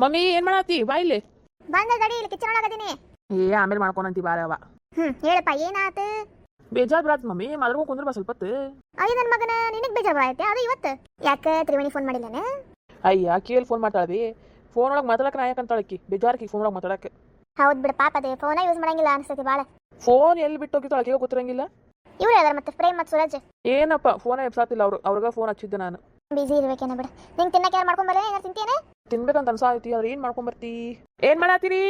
Mummy ಏನ್ ಮಾಡತ್ತಿ ಬಾ ಇಲ್ಲಿ. ಬಂದ ಗಡಿ ಇಲ್ಲಿ ಕಿಚನ್ ಒಳಗದೀನಿ. ಆಮೇಲೆ ಮಾಡ್ಕೊಂಡಂತಿ ಬಾರವ. ಹೇಳಪ್ಪ ಏನಾತ? ಬೇಜಾರ್ ಬರತ್ ಮಮ್ಮಿ, ಮಲ್ಕೊಂಡ್ ಕುಂದ್ರ ಬಾ ಸ್ವಲ್ಪ ಹೊತ್ತು. ಅಯ್ಯ ನನ್ನ ಮಗನ ನಿನಗ್ ಬೇಜಾರ್ ಬರೈತೆ ಅದು ಇವತ್ತು. ಯಾಕ ತ್ರಿವೇಣಿ ಫೋನ್ ಮಾಡಿಲ್ಲನೆ? ಅಯ್ಯ ಕೇಳಿ ಫೋನ್ ಮಾಡ್ತಾಳವಿ. ಫೋನ್ ಒಳಗೆ ಮಾತಾಡಕ್ಕೆ ನಾ ಯಾಕಂತಾಳಕ್ಕಿ ಬೇಜಾರಕ್ಕಿ ಫೋನ್ ಒಳಗೆ ಮಾತಾಡಕ್ಕೆ. ಹೌದ್ ಬಿಡ ಪಾಪ, ಅದೇ ಫೋನ ಯೂಸ್ ಮಾಡಂಗಿಲ್ಲ ಅನ್ಸ್ತೈತಿ ಬಾಳ. ಫೋನ್ ಎಲ್ಲಿ ಬಿಟ್ಟು ಹೋಗಿತ್ತು ಅಳಕಿಗೆ ಗೊತ್ತಿರಂಗಿಲ್ಲ. ಇವ್ರು ಯಾರು ಮತ್ತೆ ಪ್ರೇಮ್ ಮತ್ತು ಸೂರಜ್? ಏನಪ್ಪ ಫೋನ್ ಎಬ್ಸಾತಿಲ್ಲ ಅವ್ರಿಗೆ ಫೋನ್ ಹಚ್ಚಿದ್ದೆ ನಾನು. ಬಿಸಿ ಇರ್ಬೇಕೇನ ಬಿಡ. ನಿಂಗೆ ತಿನ್ನಕ್ಕೆ ಯಾರು ಮಾಡ್ಕೊಂಡ್ ಬರಲ್ಲ, ಏನಾರು ತಿಂತೇನೆ? ತಿನ್ಬೇಕಂತ ಅನ್ಸಾಯ್ತಿ, ಆದ್ರೆ ಏನ್ ಮಾಡ್ಕೊಂಡ್ ಬರ್ತಿ? ಏನ್ ಮಾಡತ್ತೀರಿ?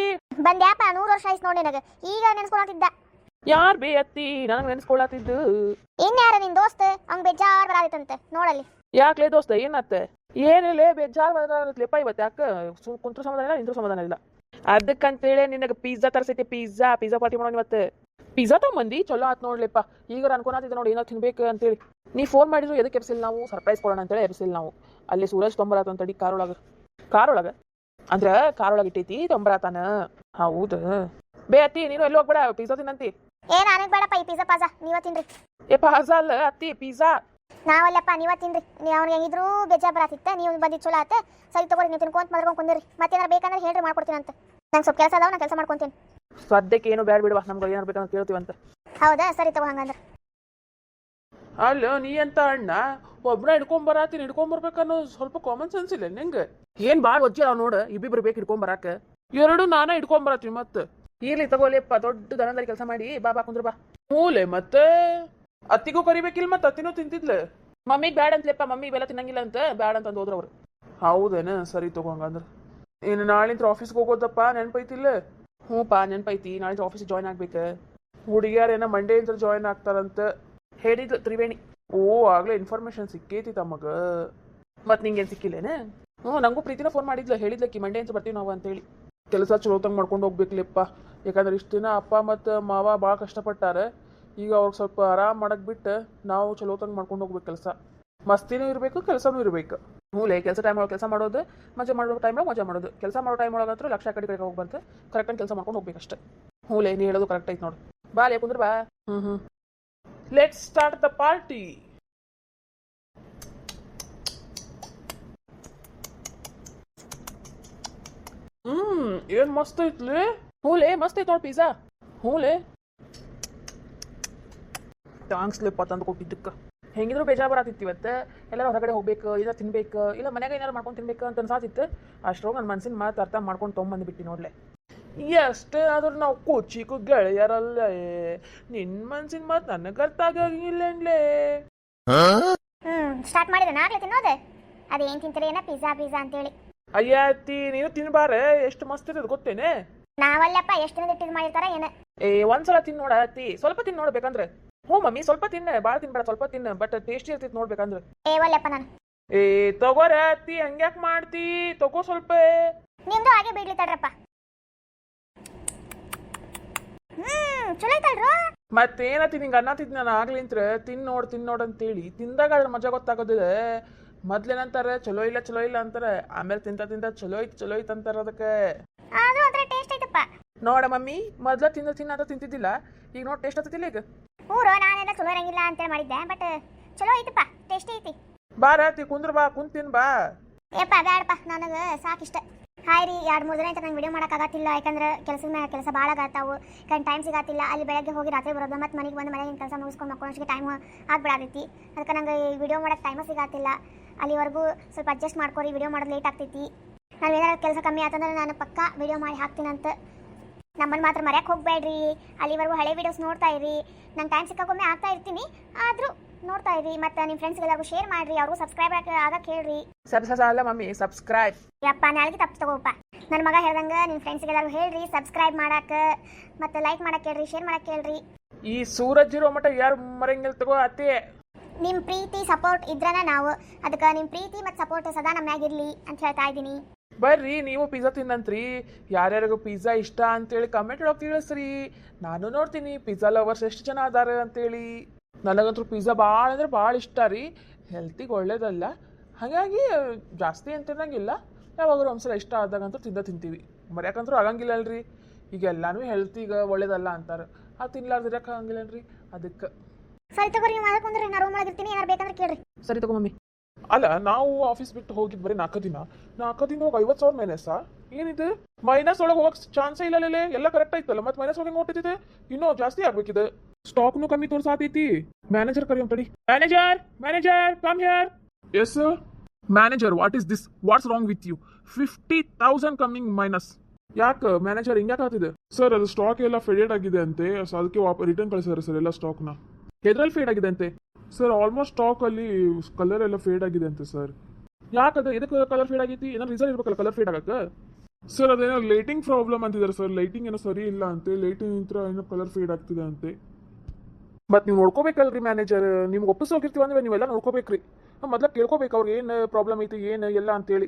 ಬಂದ್ಯಾಪ 100 ವರ್ಷ ಆಯ್ತು ನೋಡಿ ನನಗೆ, ಈಗ ನೆನ್ಸ್ಕೊಳತಿದ್ದ. ಯಾರ್ ಬೇ ಅತ್ತಿ ನನಗೆ ನೆನ್ಸ್ಕೊಳತಿದ್ದು? ಇನ್ಯಾರ ನಿನ್ ದೋಸ್ತ, ಅವ್ನ್ ಬೇಜಾರ್ ಬರಾದಿತ್ತಂತೆ ನೋಡಲ್ಲಿ. ಯಾಕ್ಲೇ ದೋಸ್ತ ಏನತ್ತೆ? ಏನಿಲ್ಲ ಬೇಜಾರ್ ಬರತ್ಲೆಪ್ಪ ಇವತ್ತು. ಯಾಕ ಕುಂತ್ರು ಸಮಾಧಾನ ಇಲ್ಲ, ನಿಂತ್ರು ಸಮಾಧಾನ ಇಲ್ಲ. ಅದಕ್ಕಂತೇಳಿ ನಿನಗೆ ಪಿಜ್ಜಾ ತರಿಸೈತಿ. ಪಿಜ್ಜಾ ಪಾರ್ಟಿ ಮಾಡೋಣ ಇವತ್ತು. ಪಿಜ್ಜಾ ತಗೊಂಬಂದಿ ಚಲೋ ಆತ್ ನೋಡ್ಲಿಪ್ಪ. ಈಗ ಅನ್ಕೊಳತಿದ್ದೆ ನೋಡಿ ಏನೋ ತಿನ್ಬೇಕು ಅಂತೇಳಿ. ನೀ ಫೋನ್ ಮಾಡಿದ್ರು ಎದಕ್ಕೆ ಎಬ್ಸಿಲ್ಲ ನಾವು? ಸರ್ಪ್ರೈಸ್ ಕೊಡೋಣ ಅಂತೇಳಿ ಎಬ್ಸಿಲ್ಲ ನಾವು. ಅಲ್ಲಿ ಸೂರಜ್ ತೊಂಬರತ್ತ ಅಂತಡಿ ಕಾರೊಳಗ ಅಂದ್ರ ಕಾರೊಳಗೆ ಇಟ್ಟೈತಿ ತೊಂಬರತಾನ. ಹೌದು ಬೇ ಅತ್ತಿ ನೀನು ಎಲ್ಲಿ ಹೋಗ್ಬೇಡ, ಪಿಜ್ಜಾ ತಿನ್ನಂತಿ. ಏ ನನಗ್ ಬೇಡಪ್ಪ ಈ ಪಿಜ್ಜಾ ಪಾಜಾ, ನೀವ ತಿನ್ರಿ. ಏ ಪಾಜಾ ಅಲ್ಲ ಅತ್ತಿ, ಪಿಜ್ಜಾ. ನಾವಲ್ಲಪ್ಪ ನೀವ ತಿನ್ರಿ. ಅವ್ನಿಗೆ ಹೆಂಗಿದ್ರು ಬೇಜಾರ್ ಬರಾತಿತ್ತ, ನೀವು ಬಂದಿದ್ದು ಚಲೋ ಆತ. ಸರಿ ತಗೋರಿ, ನೀವು ತಿನ್ಕೊಂತ ಮಲ್ಕೊಂಡ್ ಕುಂದಿರಿ. ಮತ್ತೇನಾರ ಬೇಕಂದ್ರೆ ಹೇಳ್ರಿ ಮಾಡ್ಕೊಡ್ತೀನಿ ಅಂತ. ನಂಗೆ ಸ್ವಲ್ಪ ಕೆಲಸ ಅದಾವ, ನಾ ಕೆಲಸ ಮಾಡ್ಕೊಂತೀನಿ. ಸದ್ಯಕ್ಕೆ ಏನು ಬ್ಯಾಡ ಬಿಡುವ, ನಮ್ಗೆ ಏನಾರು ಬೇಕಂತ ಕೇಳ್ತೀವಂತ. ಹೌದಾ ಸರಿ ತಗೋ ಹಂಗಂದ್ರೆ. ಅಲ್ಲ ನೀ ಅಂತ ಅಣ್ಣ ಒಬ್ಬನ ಹಿಡ್ಕೊಂಬರಾತೀನಿ, ಹಿಡ್ಕೊಂಬರ್ಬೇಕನ್ನೋ ಸ್ವಲ್ಪ ಕಾಮನ್ ಸೆನ್ಸ್ ಇಲ್ಲ ನಿಂಗೆ? ಏನ್ ಬಾಳ್ ವಜ್ಜಿ ಅವ್ ನೋಡ, ಇಬ್ಬಿಬ್ರು ಬೇಕು ಹಿಡ್ಕೊಂಬರಾಕ. ಎರಡು ನಾನ ಹಿಡ್ಕೊಂಬರತ್ತೀನಿ ಮತ್ತೆ. ಇರ್ಲಿ ತಗೋಲಿಪ್ಪ, ದೊಡ್ಡ ದನದಲ್ಲಿ ಕೆಲಸ ಮಾಡಿ ಬಾ ಕುಂದ್ರ ಬಾ. ಮೂಲೆ ಮತ್ತೆ ಅತ್ತಿಗೂ ಕರಿಬೇಕಿಲ್ಲ, ಮತ್ತೆ ಅತ್ತಿನೂ ತಿಂತಿದ್ಲ. ಮಮ್ಮಿಗೆ ಬ್ಯಾಡ ಅಂತಲೇಪ್ಪ, ಮಮ್ಮಿ ಬೆಲ್ಲ ತಿನ್ನಂಗಿಲ್ಲ ಅಂತ ಬ್ಯಾಡ ಅಂತಂದು ಹೋದ್ರ ಅವ್ರು. ಹೌದೇನ? ಸರಿ ತಗೋ ಹಂಗಂದ್ರ. ಇನ್ನು ನಾಳಿಂತ್ರ ಆಫೀಸ್ಗೆ ಹೋಗೋದಪ್ಪ, ನೆನಪೈತಿಲ್ಲ? ಹ್ಞೂಪ್ಪ ನೆನಪೈತಿ. ನಾಳಿಂತ್ರ ಆಫೀಸಿಗೆ ಜಾಯ್ನ್ ಆಗ್ಬೇಕು. ಹುಡುಗಿಯಾರೇನ ಮಂಡೇ ಅಂತ ಜಾಯ್ನ್ ಆಗ್ತಾರಂತ ಹೇಳಿದ್ಲು ತ್ರಿವೇಣಿ. ಓ ಆಗ್ಲೇ ಇನ್ಫಾರ್ಮೇಶನ್ ಸಿಕ್ಕೈತಿ ತಮ್ಮಗ. ಮತ್ ನಿಂಗೇನ್ ಸಿಕ್ಕಿಲ್ಲೇನೆ? ನಂಗೂ ಪ್ರೀತಿನ ಫೋನ್ ಮಾಡಿದ್ಲು, ಹೇಳಿದ್ಲಕ್ಕಿ ಮಂಡೇ ಅಂತ ಬರ್ತೀವಿ ನಾವು ಅಂತೇಳಿ. ಕೆಲಸ ಚಲೋತಂಗ್ ಮಾಡ್ಕೊಂಡು ಹೋಗ್ಬೇಕ್ಲಿಪ್ಪ. ಯಾಕಂದ್ರೆ ಇಷ್ಟು ದಿನ ಅಪ್ಪ ಮತ್ತು ಮಾವ ಭಾಳ ಕಷ್ಟಪಟ್ಟಾರ. ಈಗ ಅವ್ರಿಗೆ ಸ್ವಲ್ಪ ಆರಾಮ್ ಮಾಡಕ್ ಬಿಟ್ಟು ನಾವು ಚಲೋತಂಗ್ ಮಾಡ್ಕೊಂಡು ಹೋಗ್ಬೇಕು. ಕೆಲಸ ಮಸ್ತಿನೂ ಇರಬೇಕು, ಕೆಲಸನೂ ಇರಬೇಕು. ಹ್ಞೂಲೆ ಕೆಲಸ ಟೈಮ್ ಒಳಗೆ ಕೆಲಸ ಮಾಡೋದು, ಮಜಾ ಮಾಡೋ ಟೈಮ್ ಒಳಗೆ ಮಜಾ ಮಾಡೋದು. ಕೆಲಸ ಮಾಡೋ ಟೈಮ್ ಒಳಗೆ ಹತ್ರ ಲಕ್ಷ ಕಡೆ ಹೋಗಿ ಬಂತು. ಕರೆಕ್ಟಾಗಿ ಕೆಲಸ ಮಾಡ್ಕೊಂಡು ಹೋಗ್ಬೇಕಷ್ಟೆ. ಹ್ಞೂಲೆ ನೀ ಹೇಳೋದು ಕರೆಕ್ಟ್ ಐತೆ ನೋಡು. ಬಾಲೆ ಕುಂದ್ರ ಬಾ. Let's start the party. ಏನ್ ಮಸ್ತ್ ಐತ್ಲಿ. ಹೂಲೆ ಮಸ್ತ್ ಐತ್ ನೋಡ್ ಪಿಜ್ಜಾ. ಹೂಲೆ ಥ್ಯಾಂಕ್ಸ್ ಲಿಪ್ಪ ತಂದು ಕೊಟ್ಟಿದ್ದಕ್ಕೆ. ಹೆಂಗಿದ್ರು ಬೇಜಾರು ಬರಾತಿತ್ತು ಇವತ್ತು. ಎಲ್ಲರೂ ಹೊರಗಡೆ ಹೋಗ್ಬೇಕು, ಇಲ್ಲ ತಿನ್ಬೇಕು, ಇಲ್ಲ ಮನ್ಯಾಗ ಏನಾರು ಮಾಡ್ಕೊಂಡು ತಿನ್ಬೇಕು ಅಂತ ಅನ್ಸಾತಿತ್ತು. ಅಷ್ಟ್ರೋಗ ನನ್ನ ಮನ್ಸಿನ ಮಾತು ಅರ್ಥ ಮಾಡ್ಕೊಂಡು ತೊಗೊಂಬಂದ್ಬಿಟ್ಟು ನೋಡ್ಲೆ. ಎಷ್ಟೇ ಆದ್ರೂ ನಾವು ಕೋಚಿಗೂ ಗೆಳೆಯರಲ್ಲ. ನಿನ್ನ ಮನ್ಸಿನ ಮಾತು ನನಗೆ ಅರ್ಥ ಆಗಿಲ್ಲೇ. ಸ್ಟಾರ್ಟ್ ಮಾಡಿದ್ರೆ ನಾಗ್ಲೇ ತಿನ್ನೋದೆ. ಅದೇನ್ ತಿಂತೀರಿ ಏನ ಪಿಜ್ಜಾ ಅಂತೇಳಿ. ಅಯ್ಯ ಅತ್ತಿ ನೀನು ತಿನ್ಬಾರೆ, ಎಷ್ಟು ಮಸ್ತ್ ಇರೋದು ಗೊತ್ತೇನೆ? ನಾವಲ್ಲಪ್ಪ ಎಷ್ಟು ದಿನ ಇಟ್ಟಿದ್ ಮಾಡಿರ್ತಾರ ಏನ. ಒಂದ್ಸಲ ತಿನ್ ನೋಡ ಅತ್ತಿ, ಸ್ವಲ್ಪ ತಿನ್ ನೋಡ್ಬೇಕಂದ್ರೆ. ಹ್ಞೂ ಮಮ್ಮಿ ಸ್ವಲ್ಪ ತಿನ್ನ, ಭಾಳ ತಿನ್ಬೇಡ, ಸ್ವಲ್ಪ ತಿನ್ನ. ಬಟ್ ಟೇಸ್ಟಿ ಇರ್ತೈತಿ ನೋಡ್ಬೇಕಂದ್ರೆ. ಒಲ್ಲಪ್ಪ ನಾನು. ತಗೋರ ಅತ್ತಿ, ಹಂಗ್ಯಾಕ್ ಮಾಡ್ತಿ? ತಗೋ ಸ್ವಲ್ಪ. ನಿಮ್ದು ಹಾಗೆ ಬಿಡ್ಲಿ ತಡ್ರಪ್ಪ. ಚಲೋ ಐತಲ್ರು. ಮತ್ತೇನತಿ ನಿಂಗೆ ಅನ್ನತಿದ್ ನಾನು ಆಗ್ಲಿಂತ್ರ ತಿನ್ ನೋಡ್ ಅಂತೇಳಿ. ತಿಂದಾಗ ಅದ್ರ ಮಜಾ ಗೊತ್ತಾಗೋದಿಲ್ಲ. ಮೊದ್ಲೇನಂತಾರೆ ಚಲೋ ಇಲ್ಲ ಅಂತಾರೆ, ಆಮೇಲೆ ತಿಂತ ಚಲೋ ಐತ್ ಅಂತಾರ. ಅದಕ್ಕೆ ಆದ್ರೂ ಒಂಥರ ಟೇಸ್ಟ್ ಐತಪ್ಪ. ನೋಡ ಮಮ್ಮಿ, ಮೊದ್ಲ ತಿನ್ನ ಅಂತ ತಿಂತಿದ್ದಿಲ್ಲ, ಈಗ ನೋಡಿ ಟೇಸ್ಟ್ ಆಗ್ತಿಲ್ಲ ಈಗ. ಊರು ನಾನೆಲ್ಲ ಚಲೋ ಇರಂಗಿಲ್ಲ ಅಂತೇಳಿ ಮಾಡಿದ್ದೆ, ಬಟ್ ಚಲೋ ಐತಪ್ಪ, ಟೇಸ್ಟಿ ಐತಿ. ಬಾರ ಅತ್ತಿ ಕುಂದ್ರ ಬಾ, ಕುಂತಿನ್ ಬಾ. ಏಪ್ಪ ಬ್ಯಾಡಪ್ಪ, ನನಗೆ ಸಾಕಿಷ್ಟ. ಹಾಯ್ ರೀ, 2-3 ದಿನ ಅಂತ ನಂಗೆ ವಿಡಿಯೋ ಮಾಡೋಕ್ಕಾಗತ್ತಿಲ್ಲ. ಯಾಕಂದ್ರೆ ಕೆಲಸ ಭಾಳ ಆಗತ್ತಾವು. ಟೈಮ್ ಸಿಗತ್ತಿಲ್ಲ. ಅಲ್ಲಿ ಬೆಳಗ್ಗೆ ಹೋಗಿ ರಾತ್ರಿ ಬರೋದು, ಮತ್ತು ಮನೆಗೆ ಬಂದು ಮನೆಗಿನ ಕೆಲಸ ಮುಗಿಸ್ಕೊಂಡು ಮಕ್ಕಳೊಂದಿಗೆ ಟೈಮ್ ಆಗ್ಬಿಡತೈತಿ. ಅದಕ್ಕೆ ನಂಗೆ ವಿಡಿಯೋ ಮಾಡೋಕ್ಕೆ ಟೈಮು ಸಿಗತ್ತಿಲ್ಲ. ಅಲ್ಲಿವರೆಗೂ ಸ್ವಲ್ಪ ಅಡ್ಜಸ್ಟ್ ಮಾಡ್ಕೊರಿ, ವಿಡಿಯೋ ಮಾಡೋದು ಲೇಟ್ ಆಗ್ತೈತಿ. ನಾನು ಏನಾದ್ರು ಕೆಲಸ ಕಮ್ಮಿ ಆತಂದ್ರೆ ನಾನು ಪಕ್ಕ ವಿಡಿಯೋ ಮಾಡಿ ಹಾಕ್ತೀನಂತ. ನಮ್ಮನ್ನು ಮಾತ್ರ ಮರ್ಯಾಕೆ ಹೋಗ್ಬೇಡ್ರಿ. ಅಲ್ಲಿವರೆಗೂ ಹಳೆ ವಿಡಿಯೋಸ್ ನೋಡ್ತಾ ಇರಿ. ನಂಗೆ ಟೈಮ್ ಸಿಕ್ಕಾಗೊಮ್ಮೆ ಆಗ್ತಾ ಇರ್ತೀನಿ, ಆದರೂ ನೋಡ್ತಾ ಇರಿ. ಮತ್ತು ನಿಮ್ಮ ಫ್ರೆಂಡ್ಸ್ಗೆಲ್ಲರಿಗೂ ಶೇರ್ ಮಾಡಿರಿ, ಅವ್ರಿಗೂ ಸಬ್ಸ್ಕ್ರೈಬ್ ಆಗಕ್ಕೆ ಹೇಳ್ರಿ. ಅಲ್ಲ ಮಮ್ಮಿ, ಸಬ್ಸ್ಕ್ರೈಬ್. ಯಪ್ಪ ನಾಳೆಗೆ ತಪ್ಪು ತಗೋಪ್ಪ. ನನ್ನ ಮಗ ಹೇಳ್ದಂಗೆ ನಿಮ್ಮ ಫ್ರೆಂಡ್ಸ್ಗೆಲ್ಲರಿಗೂ ಹೇಳ್ರಿ ಸಬ್ಸ್ಕ್ರೈಬ್ ಮಾಡಕ್ಕೆ, ಮತ್ತು ಲೈಕ್ ಮಾಡಕ್ಕೆ ಹೇಳ್ರಿ, ಶೇರ್ ಮಾಡಕ್ಕೆ ಹೇಳ್ರಿ. ಈ ಸೂರಜ್ ಇರೋ ಮಟ್ಟ ಯಾರು ಮರಂಗಿಲ್ಲ ತಗೋ ಅತ್ತಿ. ನಿಮ್ಮ ಪ್ರೀತಿ ಸಪೋರ್ಟ್ ಇದ್ರನ ನಾವು. ಅದಕ್ಕೆ ನಿಮ್ಮ ಪ್ರೀತಿ ಮತ್ತು ಸಪೋರ್ಟ್ ಸದಾ ನಮ್ಮ ಮ್ಯಾಗಿರ್ಲಿ ಅಂತ ಹೇಳ್ತಾ ಇದ್ದೀನಿ. ಬರ್ರಿ ನೀವು ಪಿಜ್ಜಾ ತಿನ್ನಂತ್ರಿ. ಯಾರ್ಯಾರಿಗೂ ಪಿಜ್ಜಾ ಇಷ್ಟ ಅಂತೇಳಿ ಕಮೆಂಟ್ ಒಳಗೆ ತಿಳಿಸ್ರಿ. ನಾನು ನೋಡ್ತೀನಿ ಪಿಜ್ಜಾ ಲವರ್ಸ್ ಎಷ್ಟು ಜನ ಅದಾರ ಅಂತೇಳಿ. ನನಗಂತೂ ಪಿಜ್ಜಾ ಭಾಳ ಅಂದ್ರೆ ಭಾಳ ಇಷ್ಟ ರೀ. ಹೆಲ್ತಿಗೆ ಒಳ್ಳೇದಲ್ಲ, ಹಾಗಾಗಿ ಜಾಸ್ತಿ ಅಂತ ತಿನ್ನಂಗಿಲ್ಲ. ಯಾವಾಗಲೂ ಒಂದ್ಸಲ ಇಷ್ಟ ಆದಾಗಂತೂ ತಿಂತೀವಿ. ಮರ್ಯಾಕಂತೂ ಆಗಂಗಿಲ್ಲ ಅಲ್ರಿ. ಈಗ ಎಲ್ಲಾನು ಹೆಲ್ತಿಗೆ ಒಳ್ಳೇದಲ್ಲ ಅಂತಾರೆ, ಅದು ತಿನ್ಲಾರ್ದಿರಕ್ಕೆ ಆಗಂಗಿಲ್ಲ ಅಲ್ರಿ. ಅದಕ್ಕೆ ಸರಿ ತಗೋರಿ, ನೀವು ಮಾಡ್ಕೊಂಡ್ರೆ ನಾನು ರೂಮ್ ಒಳಗಿರ್ತೀನಿ, ಏನಾರು ಬೇಕಂದ್ರೆ ಕೇಳ್ರಿ. ಸರಿ ತಗೋ ಮಮ್ಮಿ. ಅಲ್ಲ ನಾವು ಆಫೀಸ್ ಬಿಟ್ಟು ಹೋಗಿದ್ ಬರೀ 4 ದಿನ 4 ದಿನ ಹೋಗಿ 50,000 ಮೈನಸ್ಸಾ ಏನಿದೆ ಮೈನಸ್ ಒಳಗೆ ಹೋಗಕ್ ಚಾನ್ಸೇ ಇಲ್ಲ ಎಲ್ಲ ಕರೆಕ್ಟ್ ಆಯ್ತಲ್ಲ ಮತ್ತೆ ಮೈನಸ್ ಒಳಗೆ ಹೊಟ್ಟಿದೆ ಇನ್ನೂ ಜಾಸ್ತಿ ಆಗ್ಬೇಕಿದೆ ಸ್ಟಾಕ್ನು ಕಮ್ಮಿ ತೋರ್ಸಾತೈತಿ ಮ್ಯಾನೇಜರ್ ಕರಿಯಂ ತಡಿ manager come here yes sir manager what is this what's wrong with you 50,000 coming minus ಯಾಕೆ ಮ್ಯಾನೇಜರ್ ಹಿಂಗ್ಯಾಕೆ ಆಗ್ತಿದೆ ಸರ್ ಅದು ಸ್ಟಾಕ್ ಎಲ್ಲ ಫೆಡೆಡ್ ಆಗಿದೆ ಅಂತೆ ಸೊ ಅದಕ್ಕೆ ರಿಟರ್ನ್ ಕಳಿಸಿದಾರೆ ಸರ್ ಎಲ್ಲ ಸ್ಟಾಕ್ನ ಎದ್ರಲ್ಲಿ ಫೇಡ್ ಆಗಿದೆ ಅಂತೆ ಸರ್ ಆಲ್ಮೋಸ್ಟ್ ಸ್ಟಾಕ್ ಅಲ್ಲಿ ಕಲರ್ ಎಲ್ಲ ಫೇಡ್ ಆಗಿದೆ ಅಂತೆ ಸರ್ ಯಾಕದು ಇದಕ್ಕೆ ಕಲರ್ ಫೇಡ್ ಆಗೈತಿ ಏನೋ ರೀಸನ್ ಇರ್ಬೇಕಲ್ಲ ಕಲರ್ ಫೇಡ್ ಆಗಕ್ಕೆ ಸರ್ ಅದೇನೋ ಲೈಟಿಂಗ್ ಪ್ರಾಬ್ಲಮ್ ಅಂತಿದ್ದಾರೆ ಸರ್ ಲೈಟಿಂಗ್ ಏನೋ ಸರಿ ಇಲ್ಲ ಅಂತೆ ಲೈಟಿಂಗ್ ಇಂತ್ರ ಏನೋ ಕಲರ್ ಫೇಡ್ ಆಗ್ತಿದೆ ಅಂತೆ ಮತ್ತೆ ನೀವು ನೋಡ್ಕೋಬೇಕಲ್ರಿ ಮ್ಯಾನೇಜರ್ ನಿಮ್ಗೆ ಒಪ್ಪಿಸಿ ಹೋಗಿರ್ತೀವಿ ಅಂದ್ರೆ ನೀವೆಲ್ಲ ನೋಡ್ಕೋಬೇಕ್ರಿ ಮೊದ್ಲು ಕೇಳ್ಕೋಬೇಕು ಅವ್ರಿಗೆ ಏನು ಪ್ರಾಬ್ಲಮ್ ಐತಿ ಏನು ಎಲ್ಲ ಅಂತೇಳಿ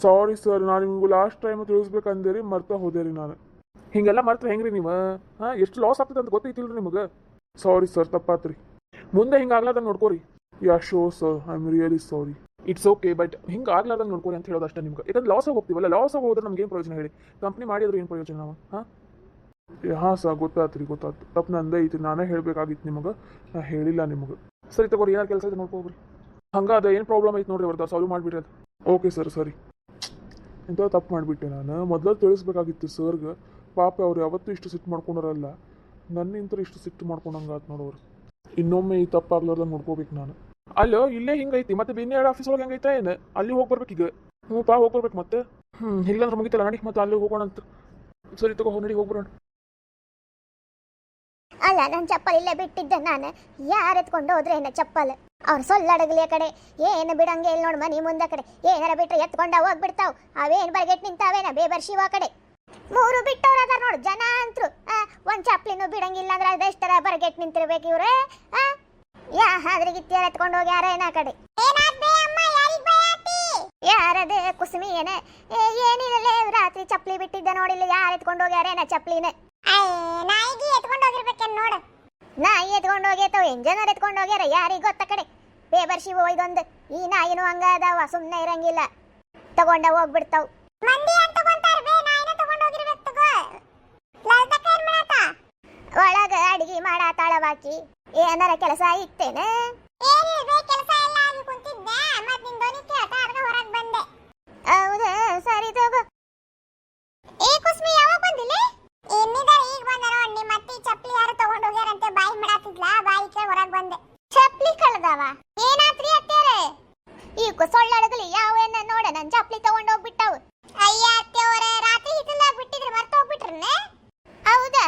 ಸಾರಿ ಸರ್ ನಾನು ನಿಮ್ಗೆ ಲಾಸ್ಟ್ ಟೈಮ್ ತಿಳಿಸ್ಬೇಕಂದೇರಿ ಮರ್ತಾ ಹೋದೆ ರೀ ನಾನು ಹಿಂಗೆಲ್ಲ ಮರ್ತ್ರೆ ಹೆಂಗ್ರಿ ನೀವು ಹಾಂ ಎಷ್ಟು ಲಾಸ್ ಆಗ್ತದೆ ಅಂತ ಗೊತ್ತೈತಿಲ್ರಿ ನಿಮಗೆ ಸಾರಿ ಸರ್ ತಪ್ಪಾತ್ರಿ ಮುಂದೆ ಹಿಂಗೆ ಆಗ್ಲಾರ್ದಂಗೆ ನೋಡ್ಕೋರಿ ಯಾ ಶೋ sir I am really sorry it's okay but ಹಿಂಗೆ ಆಗ್ಲಾರ್ದಂಗೆ ನೋಡ್ಕೋರಿ ಅಂತ ಹೇಳೋದು ಅಷ್ಟೇ ನಿಮ್ಗೆ ಯಾಕಂದ್ರೆ ಲಾಸ್ ಆಗಿ ಹೋಗ್ತೀವಲ್ಲ ಲಾಸ್ ಆಗಿ ಹೋದ್ರೆ ನಮ್ಗೆ ಏನು ಪ್ರಯೋಜನ ಹೇಳಿ ಕಂಪ್ನಿ ಮಾಡಿದ್ರೆ ಏನು ಪ್ರಯೋಜನ ನಾವು ಹಾಂ ಸರ್ ಗೊತ್ತಾಯ್ತು ತಪ್ಪು ನಂದೇ ಐತಿ ನಾನೇ ಹೇಳಬೇಕಾಗಿತ್ತು ನಿಮಗೆ ನಾ ಹೇಳಿಲ್ಲ ನಿಮಗೆ ಸರಿ ತಗೋರಿ ಏನಾರು ಕೆಲಸ ಇದೆ ನೋಡ್ಕೋಗ್ರಿ ಹಂಗೆ ಅದು ಏನು ಪ್ರಾಬ್ಲಮ್ ಐತೆ ನೋಡ್ರಿ ಅವ್ರದ್ದು ಸಾಲ್ವ್ ಮಾಡಿಬಿಡ್ರಿ ಅದು ಓಕೆ ಸರ್ ಸರಿ ಇಂಥ ತಪ್ಪು ಮಾಡಿಬಿಟ್ಟೆ ನಾನು ಮೊದಲು ತಿಳಿಸ್ಬೇಕಾಗಿತ್ತು ಸರ್ಗೆ ಪಾಪ ಅವ್ರು ಯಾವತ್ತೂ ಇಷ್ಟು ಸಿಟ್ಟು ಮಾಡ್ಕೊಂಡಾರಲ್ಲ ನನ್ನಿಂತ ಇಷ್ಟು ಸಿಟ್ಟು ಮಾಡ್ಕೊಂಡಂಗಾತು ನೋಡೋರು ಇನ್ನೊಮ್ಮೆ ಈ ತಪ್ಪಾಗ್ಲಾರ್ದಂಗೆ ನೋಡ್ಕೋಬೇಕು ನಾನು ಅಲ್ಲೋ ಇಲ್ಲೇ ಹಿಂಗೈತಿ ಮತ್ತೆ ಬೇರೆ ಆಫೀಸ್ ಒಳಗೆ ಹೆಂಗೈತಾ ಏನು ಅಲ್ಲಿ ಹೋಗಿ ಬರ್ಬೇಕು ಈಗ ಹೋಗಿ ಬರ್ಬೇಕು ಮತ್ತೆ ಇಲ್ಲಾಂದ್ರೆ ಮುಗಿತಲ್ಲ ನಡಿ ಮತ್ತೆ ಅಲ್ಲಿ ಹೋಗೋಣ ಅಂತ ಸರಿ ತಗೋ ನಡಿ ಹೋಗ್ಬರೋಣ ಅಲ್ಲ ನನ್ನ ಚಪ್ಪಲ್ ಇಲ್ಲೇ ಬಿಟ್ಟಿದ್ದೆ ನಾನು ಯಾರು ಎತ್ಕೊಂಡು ಹೋದ್ರೆ ಏನ ಚಪ್ಪಲ್ ಅವ್ರು ಸೊಲ್ಲಡಗಲಿ ಕಡೆ ಏನು ಬಿಡಂಗೆ ಇಲ್ಲಿ ನೋಡ್ ಮನಿ ಮುಂದೆ ಕಡೆ ಏನಾರ ಬಿಟ್ರೆ ಎತ್ಕೊಂಡ ಹೋಗ್ಬಿಡ್ತಾವ್ ಅವೇನು ಬರ್ಗೆಟ್ ನಿಂತಾವೇನ ಬೇಬರ್ಶಿವ ಕಡೆ 3 ಬಿಟ್ಟವ್ರ ಅದಾರ ನೋಡು ಜನ ಅಂತರು ಒಂದ್ ಚಪ್ಲಿನೂ ಬಿಡಂಗಿಲ್ಲ ಅಂದ್ರೆ ಅದೆಷ್ಟರ ಬರ್ಗೆಟ್ ನಿಂತಿರ್ಬೇಕು ಇವ್ರೆ ಹಾದ್ರಿಗಿತ್ಯಾರ ಎತ್ಕೊಂಡು ಹೋಗಿ ಯಾರ ಏನ ಕಡೆ ಯಾರದೇ ಕುಸುಮಿ ಏನೇ ಏನಿಲ್ಲ ರಾತ್ರಿ ಚಪ್ಲಿ ಬಿಟ್ಟಿದ್ದೆ ನೋಡಿಲ್ಲ ಯಾರು ಎತ್ಕೊಂಡು ಹೋಗ್ಯಾರೇನ ಚಪ್ಲಿನ ನಾಯಿಗೆ ಎತ್ಕೊಂಡು ಹೋಗಿರ್ಬೇಕೇನು ನೋಡು ನಾಯಿ ಎತ್ಕೊಂಡು ಹೋಗ್ಯತವ ಎಂಜನರ್ ಎತ್ಕೊಂಡು ಹೋಗ್ಯಾರ ಯಾರಿಗೆ ಗೊತ್ತ ಕಡೆ ಬೇಬರ್ಶಿ ಒಯ್ದೊಂದು ಈ ನಾಯಿನೂ ಹಂಗ ಅದಾವ ಸುಮ್ಮನೆ ಇರಂಗಿಲ್ಲ ತಗೊಂಡ ಹೋಗ್ಬಿಡ್ತಾವ್ ಮಂದಿ ಅಂತ ತಗೊಂತಾರ ಬೇ ನಾಯಿನ ತಗೊಂಡು ಹೋಗಿರ್ಬೇಕು ತಗೋ ಲಲ್ದಕ್ಕ ಏನ್ ಮಾಡಾತ ಒಳಗ ಅಡಿಗೆ ಮಾಡಾತಾಳವಾಕಿ ಏನಾರ ಕೆಲಸ ಇತ್ತೇನೆ ಏನಿದೆ ಕೆಲಸ ಎಲ್ಲ ಆಗಿ ಕುಂತಿದ್ದೆ ಮತ್ತೆ ನಿನ್ ಧ್ವನಿ ಕೇಳ್ತಾ ಅರ್ಗ ಹೊರಗೆ ಬಂದೆ ಹೌದಾ ಸರಿ ತಗೋ ಏ ಕುಸ್ಮಿ ಯಾವಾಗ ಬಂದಿಲ್ಲ ಎನ್ನಿದಾರ ಈಗ ಬಂದ ನೋಡಿ ನಿಮ್ಮ ಅತ್ತಿ ಚಪ್ಲಿ ಯಾರು ತಗೊಂಡು ಹೋಗ್ಯಾರಂತೆ ಬಾಯಿ ಮಾಡಾತಿದ್ಲ ಬಾಯಿ ಕೇಳಿ ಹೊರಗೆ ಬಂದೆ ಚಪ್ಲಿ ಕಳ್ದವ ಏನಾತ್ರಿ ಅತ್ತೇರೆ ಈ ಸೊಳ್ಳಳಗಲಿ ಯಾವೇನ ನೋಡ ನನ್ ಚಪ್ಲಿ ತಗೊಂಡು ಹೋಗ್ಬಿಟ್ಟವು ಅಯ್ಯ ಅತ್ತೆಯವರೇ ರಾತ್ರಿ ಹಿತ್ತಲಾಗ ಬಿಟ್ಟಿದ್ರೆ ಮರ್ತ ಹೋಗ್ಬಿಟ್ರನೆ ಹೌದಾ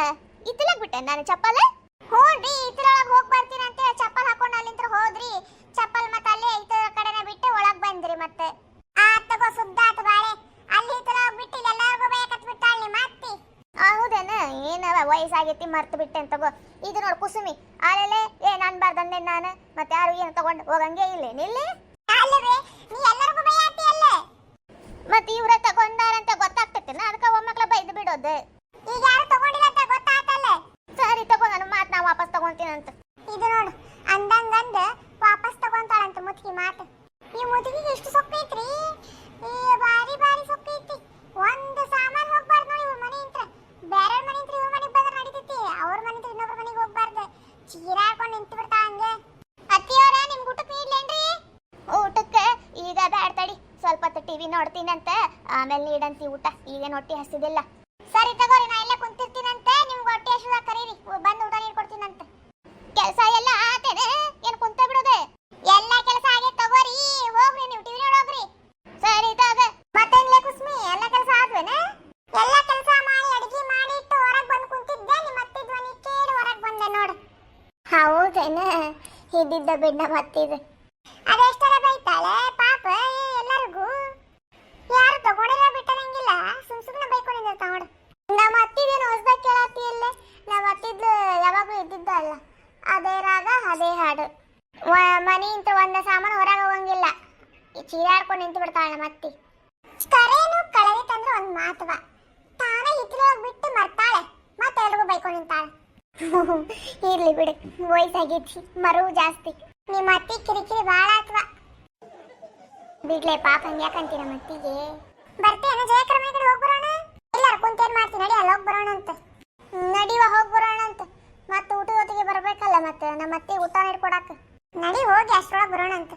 ಹಿತ್ತಲಾಗ ಬಿಟ್ಟೆ ನಾನು ಚಪ್ಪಲ್ ಹ್ಞೂನ್ರಿ ಹಿತ್ತಲೊಳಗೆ ಹೋಗಿ ಬರ್ತೀನಿ ಅಂತ ಚಪ್ಪಲ್ ಹಾಕೊಂಡು ಅಲ್ಲಿಂದ ಹೋದ್ರಿ ಚಪ್ಪಲ್ ಮತ್ತೆ ಅಲ್ಲೇ ಹಿತ್ತಲ ಕಡೆನ ಬಿಟ್ಟು ಒಳಗೆ ಬಂದ್ರಿ ಮತ್ತೆ ತಗೋ ಸುದ್ದಾತು ಬಾಳೆ ಅಲ್ಲಿ ಹಿತ್ತಲೊಳಗೆ ಬಿಟ್ಟಿಲ್ಲ ಎಲ್ಲರಿಗೂ ಬೇಕತ್ ಬಿಟ್ಟಾಳ ನಿಮ್ಮ ಅತ್ತಿ ಹೌದೇನ ಏನವ ವಯಸ್ಸಾಗೈತಿ ಮರ್ತು ಬಿಟ್ಟೆ ಅಂತ ತಗೋ ಇದು ನೋಡು ಕುಸುಮಿ ಆಲೆಲೆ ಏನ್ ಅನ್ಬಾರ್ದಂದೆ ನಾನು ಮತ್ತೆ ಯಾರು ಏನು ತಗೊಂಡು ಹೋಗಂಗೆ ಇಲ್ಲ ನಿಲ್ಲಿ ಅಲ್ಲವೇ ನೀ ಎಲ್ಲರಿಗೂ ಬೈಯಾತಿ ಅಲ್ಲ ಮತ್ತೆ ಇವ್ರ ತಗೊಂಡಾರಂತ ಗೊತ್ತಾಗ್ತೈತೆ ಅದಕ್ಕೆ ಒಮ್ಮಕ್ಳ ಬೈದು ಬಿಡೋದು ಈಗ ಯಾರು ತಗೊಂಡಿಲ್ಲ ಅಂತ ಗೊತ್ತಾತಲ್ಲ ಸರಿ ತಗೋ ನಾನು ಮಾತು ನಾ ವಾಪಸ್ ತಗೊಂತೀನಂತ ಇದು ನೋಡು ಅಂದಂಗಂದ ವಾಪಸ್ ತಗೊಂತಾಳಂತ ಮುದುಕಿ ಮಾತು ಈ ಮುದುಕಿಗೆ ಎಷ್ಟು ಸೊಕ್ಕೈತ್ರಿ ಬಾರಿ ಬಾರಿ ಸೊಕ್ಕೈತಿ ಒಂದು ಸಾಮಾನು ಹೋಗ್ಬಾರ್ದು ನೋಡಿ ಇವ್ರ ಮನೆ ಇಂತ್ರ ಬೇರೆ ಮನೆ ಇಂತ್ರ ಇವ್ರ ಮನೆಗೆ ಬಂದ್ರೆ ನಡೀತೈತಿ ಅವ್ರ ಮನೆ ಇಂತ್ರ ಇನ್ನೊಬ್ರ ಮನೆಗೆ ಹೋಗ್ಬಾರ್ದು ಚೀರಾಡ್ಕೊಂಡು ನಿಂತು ಬಿಡ್ತಾ ಹಂಗೆ ಅತ್ತಿಯವರ ನಿಮ್ಗೆ ಊಟಕ್ಕೆ ನೀಡ್ಲೇನ್ರಿ ಊಟಕ್ಕೆ ಈಗ ಬ್ಯಾಡ್ ತಡಿ ಸ್ವಲ್ಪ ಹೊತ್ತು ಟಿವಿ ನೋಡ್ತೀನಂತ ಆಮೇಲೆ ನೀಡಂತಿ ಊಟ ಈಗೇನು ಹೊಟ್ಟೆ ಹಸಿದಿಲ್ಲ ಸರಿ ತಗೋರಿ ನಾ ಎಲ್ಲ ಕುಂತಿರ್ತೀನಂತೆ ನಿಮ್ಗೆ ಹೊಟ್ಟೆ ಹಸಿದ ಕರೀರಿ ಬಂದು ಊಟ ನೀಡ್ಕೊಡ್ತೀನಂತ ಕೆಲಸ ಎಲ್ಲ ಆತೇನೆ ಏನು ಕುಂತ ಬಿಡೋದೆ ಎಲ್ಲ ಕೆಲಸ ಆಗೇ ತಗೋರಿ ಹೋಗ್ರಿ ನೀವು ಟಿವಿ ನೋಡೋಗ್ರಿ ಸರಿ ತಗ ಮತ್ತೆ ಕುಸ್ಮಿ ಎಲ್ಲ ಕೆಲಸ ಆದ್ವೇನೆ ಎಲ್ಲ ಕೆಲಸ ಮಾಡಿ ಅಡಿಗೆ ಮಾಡಿ ಇಟ್ಟು ಹೊರಗೆ ಬಂದು ಕುಂತಿದ್ದೆ ನಿಮ್ಮ ಅತ್ತೆ ಧ್ವನಿ ಕೇಳಿ ಹೊರಗೆ ಬಂದೆ ನೋಡು ಹೌದೇನ ಇದ್ದಿದ್ದ ಬಿಡ್ಡ ಮತ್ತಿದು ಅದೆಷ್ಟರ ಬೈತಾಳೆ ಪಾಪ ಎಲ್ಲರಿಗೂ ಯಾರು ತಗೊಂಡಿಲ್ಲ ಬಿಟ್ಟರಂಗಿಲ್ಲ ಸುಮ್ನೆ ಬೈಕೊಂಡಿದ್ದ ತಗೊಂಡು ನಮ್ಮ ಅತ್ತಿದೇನು ಹೊಸದಾಗ ಕೇಳತ್ತಿ ಇಲ್ಲ ನಮ್ಮ ಅತ್ತಿದ್ದು ಯಾವಾಗೂ ಇದ್ದಿದ್ದ ಅಲ್ಲ ಅದೇ ರಾಗ ಅದೇ ಹಾಡು ಮನಿ ಇಂತ ಒಂದ ಸಾಮಾನು ಹೊರಗೆ ಹೋಗಂಗಿಲ್ಲ ಚೀರಾಡ್ಕೊಂಡು ನಿಂತು ಬಿಡ್ತಾಳೆ ನಮ್ಮ ಅತ್ತಿ ಕರೇನು ಕಳವೆ ತಂದ್ರೆ ಒಂದು ಮಾತವ ತಾನೇ ಹಿತ್ತಲೊಳಗೆ ಬಿಟ್ಟು ಮರ್ತಾಳೆ ಮತ್ತೆ ಎಲ್ರಿಗೂ ಬೈಕೊಂಡು ನಿಂತಾಳೆ ಇರ್ಲಿ ಬಿಡು ವಯಸ್ಸಾಗೈತಿ ಮರವು ಜಾಸ್ತಿ ನಿಮ್ಮ ಅತ್ತಿ ಕಿರಿಕಿರಿ ಭಾಳ ಆತ್ವ ಬಿಡ್ಲೆ ಪಾಪ ಹಂಗ್ಯಾಕಂತೀರ ಮತ್ತಿಗೆ ಬರ್ತೇನೆ ಜಯಕರ ಮನೆ ಕಡೆ ಹೋಗಿ ಬರೋಣ ಎಲ್ಲಾರು ಕುಂತೇನ್ ಮಾಡ್ತೀನಿ ನಡಿ ಅಲ್ಲಿ ಹೋಗಿ ಬರೋಣ ಅಂತ ನಡಿವ ಹೋಗಿ ಬರೋಣ ಅಂತ ಮತ್ತೆ ಊಟದ ಹೊತ್ತಿಗೆ ಬರ್ಬೇಕಲ್ಲ ಮತ್ತೆ ನಮ್ಮ ಅತ್ತೆ ಊಟ ನೀಡ್ಕೊಡಾಕ ನಡಿ ಹೋಗಿ ಅಷ್ಟರೊಳಗೆ ಬರೋಣ ಅಂತ